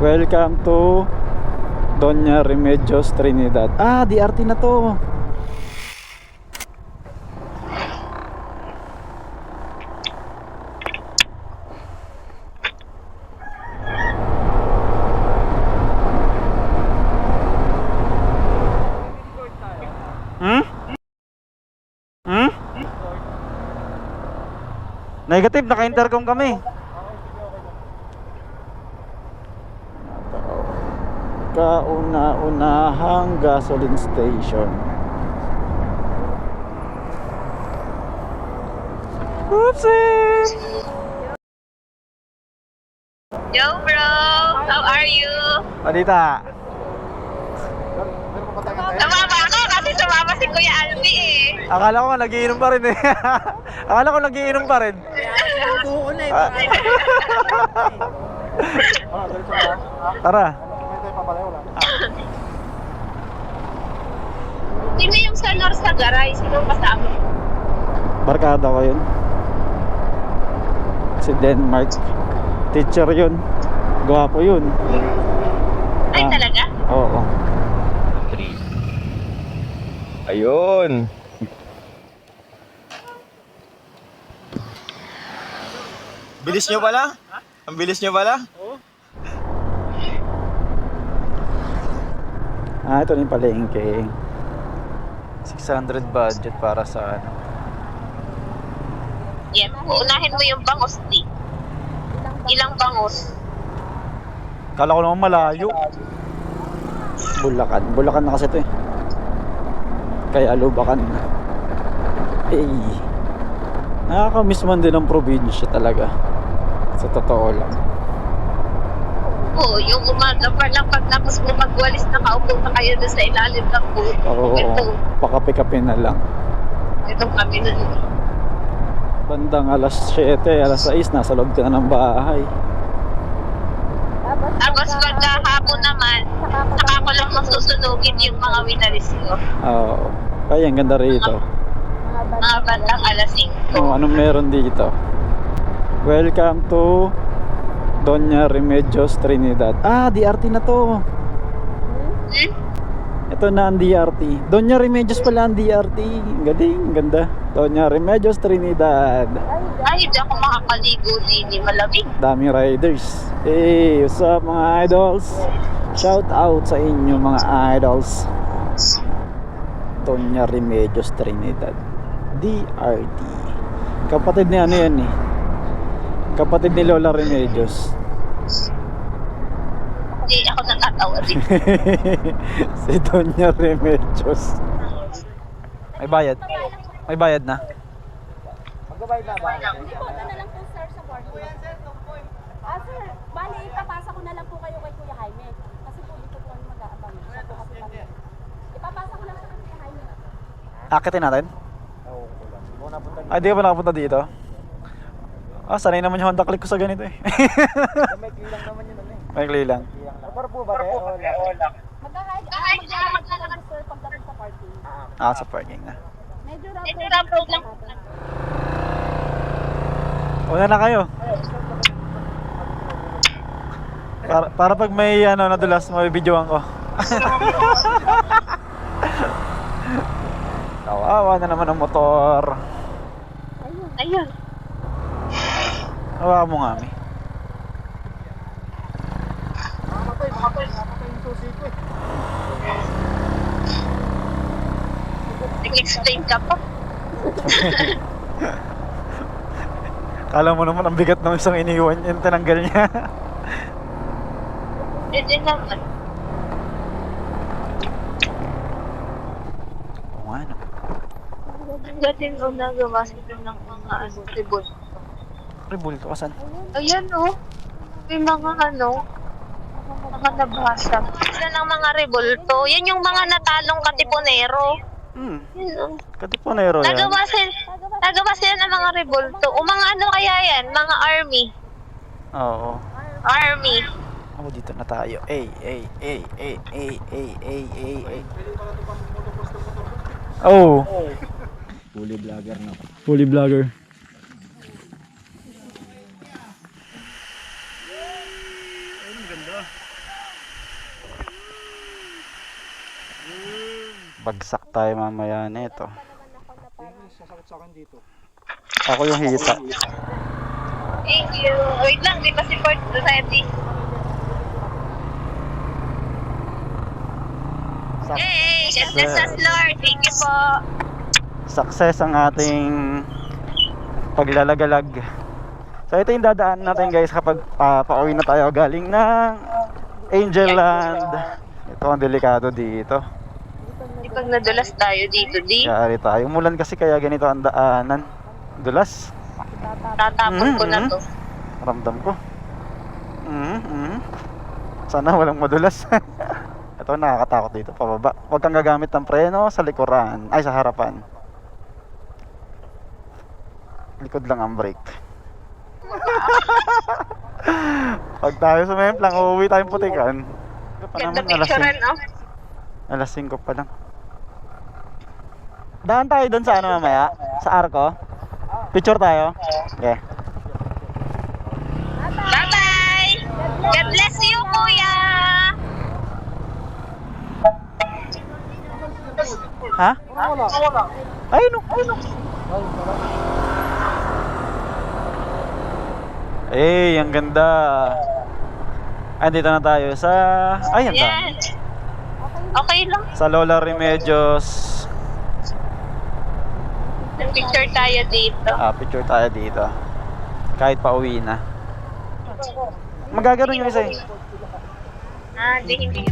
Welcome to Doña Remedios Trinidad. Ah, DRT na to. Negative, naka-intercom kami. Kauna-unahang gasoline station. Oopsie! Yo bro, how are you? Anita. Sumama ako kasi sumama si Kuya Albi eh. Akala ko nagiinom pa rin eh. Akala ko nagiinom pa rin. Buo na eh. Tara. Sino yung sa North Sagaray? Sino kasama? Barkada ko yun. Si Denmark. Teacher yun. Gwapo yun. Ay talaga? Oo. Ayun. Bilis nyo pala? Ang bilis nyo pala? Ah, ito na yung palengke. 600 budget para sa ano. Yan, uunahin mo yung bangus di. Ilang bangus? Kala ko naman malayo. Bulacan. Bulacan na kasi ito eh. Kaya Lubacan. Eh. Nakakamiss man din ang probinsya talaga. Sa totoo lang. Oo, yung umaga pa lang pagtapos mo magwalis, nakaupo na kayo doon sa ilalim ng boat. Oo. Pakape-kape na lang. Ito kami na. Bandang alas 7, alas 6, nasa loob ka na ng bahay. Tapos pagkahapon naman, saka ko lang masusunugin yung mga winalis ko. Oo. Kaya ang ganda rito. Mga bandang alas 5. Oh, anong meron dito? Welcome to Doña Remedios Trinidad. Ah, DRT na to. Ito na ang DRT. Doña Remedios pala ang DRT. Galing, ganda. Doña Remedios Trinidad. Ay, hindi ako makakaligo din. Malamig. Daming riders. Hey, what's up mga idols? Shout out sa inyo mga idols. Doña Remedios Trinidad. DRT. Kapatid ni ano yan eh. Kapatid ni Lola Remedios. Hindi ako nakatawa din. Si Doña Remedios. May bayad? May bayad na? Magbabayad na ba? Hindi po, na lang po sir sa parking. Ah sir, bali ipapasa ko na lang po kayo kay Kuya Jaime. Kasi po dito po kami mag-aabang. Siya po kasi kami. Ipapasa ko lang sa Kuya Jaime. Akitin natin? Ay, di ka ba nakapunta dito? Ah, sanay naman yung Honda Click ko sa ganito eh. May kilang naman yun eh. May kli lang. Par po ba kayo? Mag-ahag na lang sir pagdating sa parking. Ah, sa parking na. Medyo rough road lang. Una na kayo. Para pag may ano nadulas, mabibidyoan ko. Kawawa na naman ang motor. Ayun. Hawakan mo nga, Mi. Mamatay yung susi ko eh. Nag-explain ka pa. Kala mo naman ang bigat ng isang iniwan yung tinanggal niya. Hindi naman. Oo nga, no. Gating ko nagawa sila ng mga ribon. Rebulto, kasan? Ayan oh. May mga mga nabasa. Sila ng mga rebulto. Yan yung mga natalong katipunero. Yan oh. Katipunero yan. Nagawa sila ng mga rebulto. O mga ano kaya yan? Mga army. Oo. Army. Ako dito na tayo. Ay. Oh. Fully vlogger na. Fully vlogger. Bagsak tayo mamaya nito. Pa naman ako na parang Sasakit sa akin dito. Ako yung hita. Thank you. Wait lang, di ba si Fort ready? Hey, God bless us, Lord. Thank you po. Success ang ating paglalagalag. So ito yung dadaan natin guys kapag pauwi na tayo galing ng Angel Land. Ito ang delikado dito. Di pag nadulas tayo dito, di Yari tayo. Umulan kasi kaya ganito ang daanan. Dulas. tatapon ko na to. Ramdam ko. Sana walang madulas. Ito nakakatakot dito pababa. Huwag kang gagamit ng preno sa likuran. Ay, sa harapan. Likod lang ang brake. Pag tayo sumemplang, uuwi tayong putikan. Ito pa Ganda naman, picturean, no? alas 5 pa lang. Daan tayo doon sa ano mamaya? Sa Arco? Picture tayo? Okay. Bye-bye! God bless you, kuya! Ha? Ay, no. Eh, ang ganda. Andito na tayo sa... Ay, ang dami. Yan. Okay lang. Sa Lola Remedios. Picture tayo dito. Picture tayo dito. Kahit pa uwi na. Magaganon yung isa eh. Hindi.